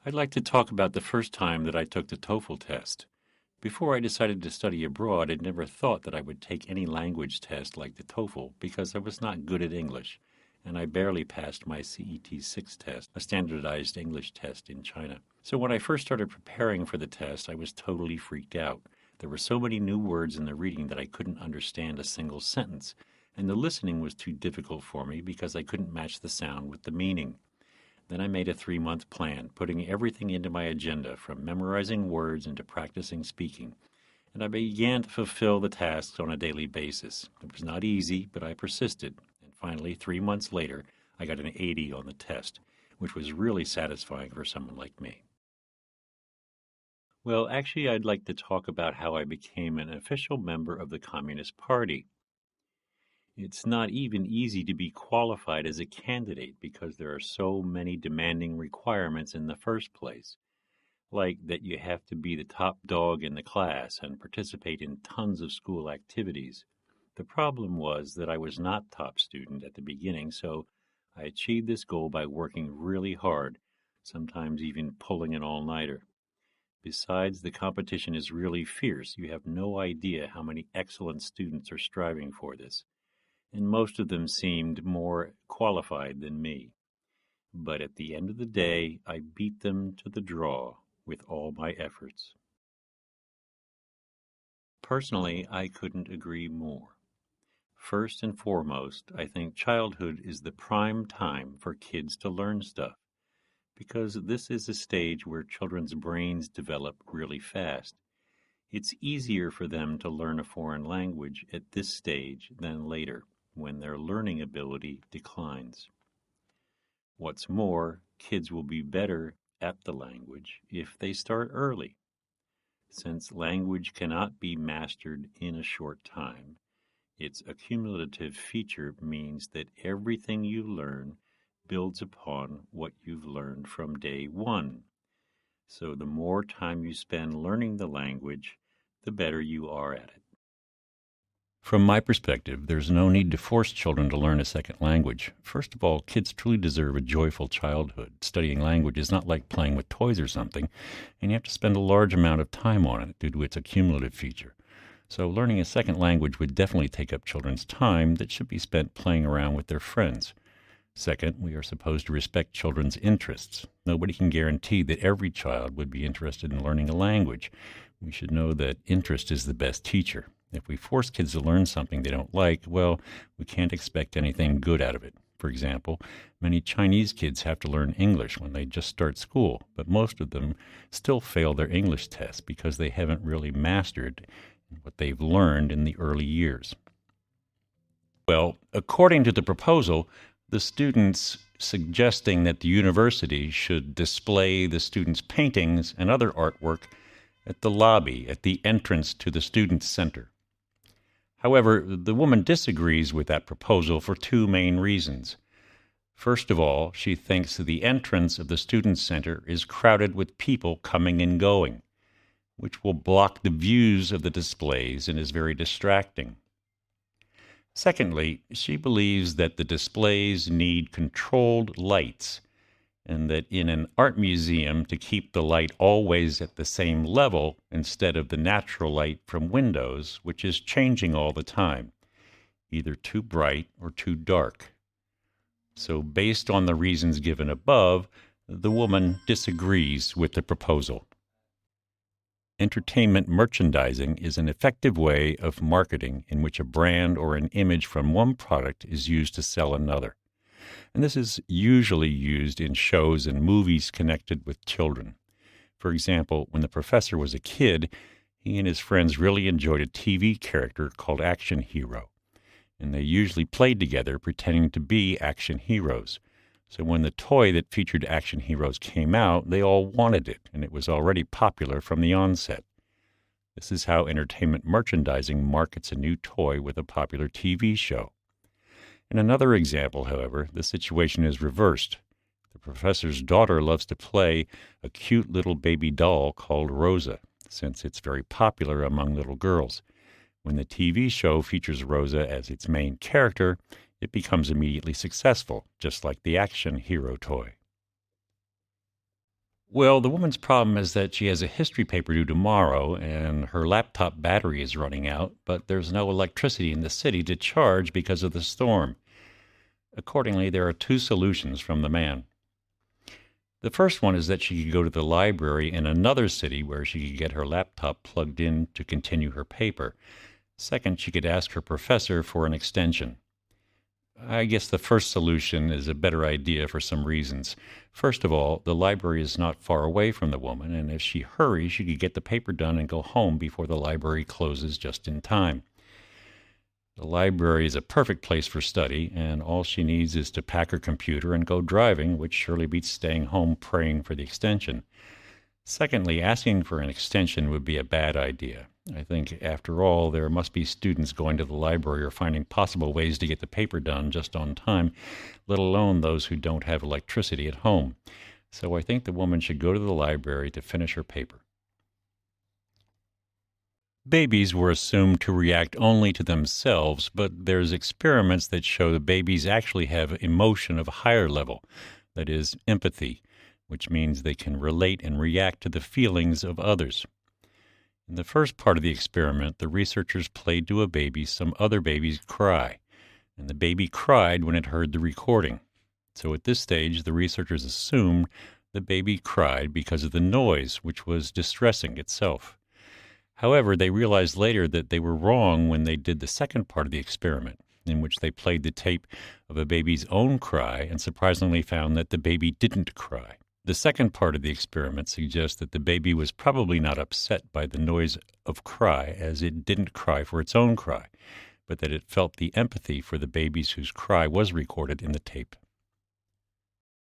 I'd like to talk about the first time that I took the TOEFL test. Before I decided to study abroad, I'd never thought that I would take any language test like the TOEFL because I was not good at English, and I barely passed my CET 6 test, a standardized English test in China. So when I first started preparing for the test, I was totally freaked out. There were so many new words in the reading that I couldn't understand a single sentence, and the listening was too difficult for me because I couldn't match the sound with the meaning. Then I made a 3-month plan, putting everything into my agenda, from memorizing words into practicing speaking, and I began to fulfill the tasks on a daily basis. It was not easy, but I persisted, and finally, 3 months later, I got an 80 on the test, which was really satisfying for someone like me. Well, actually, I'd like to talk about how I became an official member of the Communist Party. It's not even easy to be qualified as a candidate because there are so many demanding requirements in the first place, like that you have to be the top dog in the class and participate in tons of school activities. The problem was that I was not top student at the beginning, so I achieved this goal by working really hard, sometimes even pulling an all-nighter. Besides, the competition is really fierce. You have no idea how many excellent students are striving for this, and most of them seemed more qualified than me. But at the end of the day, I beat them to the draw with all my efforts. Personally, I couldn't agree more. First and foremost, I think childhood is the prime time for kids to learn stuff, because this is a stage where children's brains develop really fast. It's easier for them to learn a foreign language at this stage than later, when their learning ability declines. What's more, kids will be better at the language if they start early. Since language cannot be mastered in a short time, its accumulative feature means that everything you learn builds upon what you've learned from day one. So the more time you spend learning the language, the better you are at it. From my perspective, there's no need to force children to learn a second language. First of all, kids truly deserve a joyful childhood. Studying language is not like playing with toys or something, and you have to spend a large amount of time on it due to its accumulative feature. So learning a second language would definitely take up children's time that should be spent playing around with their friends. Second, we are supposed to respect children's interests. Nobody can guarantee that every child would be interested in learning a language. We should know that interest is the best teacher. If we force kids to learn something they don't like, well, we can't expect anything good out of it. For example, many Chinese kids have to learn English when they just start school, but most of them still fail their English tests because they haven't really mastered what they've learned in the early years. Well, according to the proposal, the students suggesting that the university should display the students' paintings and other artwork at the lobby, at the entrance to the Student Center. However, the woman disagrees with that proposal for two main reasons. First of all, she thinks the entrance of the Student Center is crowded with people coming and going, which will block the views of the displays and is very distracting. Secondly, she believes that the displays need controlled lights, and that in an art museum, to keep the light always at the same level instead of the natural light from windows, which is changing all the time, either too bright or too dark. So based on the reasons given above, the woman disagrees with the proposal. Entertainment merchandising is an effective way of marketing in which a brand or an image from one product is used to sell another. And this is usually used in shows and movies connected with children. For example, when the professor was a kid, he and his friends really enjoyed a TV character called Action Hero, and they usually played together pretending to be action heroes. So when the toy that featured action heroes came out, they all wanted it, and it was already popular from the onset. This is how entertainment merchandising markets a new toy with a popular TV show. In another example, however, the situation is reversed. The professor's daughter loves to play a cute little baby doll called Rosa, since it's very popular among little girls. When the TV show features Rosa as its main character, it becomes immediately successful, just like the action hero toy. Well, the woman's problem is that she has a history paper due tomorrow and her laptop battery is running out, but there's no electricity in the city to charge because of the storm. Accordingly, there are two solutions from the man. The first one is that she could go to the library in another city where she could get her laptop plugged in to continue her paper. Second, she could ask her professor for an extension. I guess the first solution is a better idea for some reasons. First of all, the library is not far away from the woman, and if she hurries, she could get the paper done and go home before the library closes just in time. The library is a perfect place for study, and all she needs is to pack her computer and go driving, which surely beats staying home praying for the extension. Secondly, asking for an extension would be a bad idea. I think, after all, there must be students going to the library or finding possible ways to get the paper done just on time, let alone those who don't have electricity at home. So I think the woman should go to the library to finish her paper. Babies were assumed to react only to themselves, but there's experiments that show that babies actually have emotion of a higher level, that is, empathy, which means they can relate and react to the feelings of others. In the first part of the experiment, the researchers played to a baby some other babies cry, and the baby cried when it heard the recording. So at this stage, the researchers assumed the baby cried because of the noise, which was distressing itself. However, they realized later that they were wrong when they did the second part of the experiment, in which they played the tape of a baby's own cry and surprisingly found that the baby didn't cry. The second part of the experiment suggests that the baby was probably not upset by the noise of cry, as it didn't cry for its own cry, but that it felt the empathy for the babies whose cry was recorded in the tape.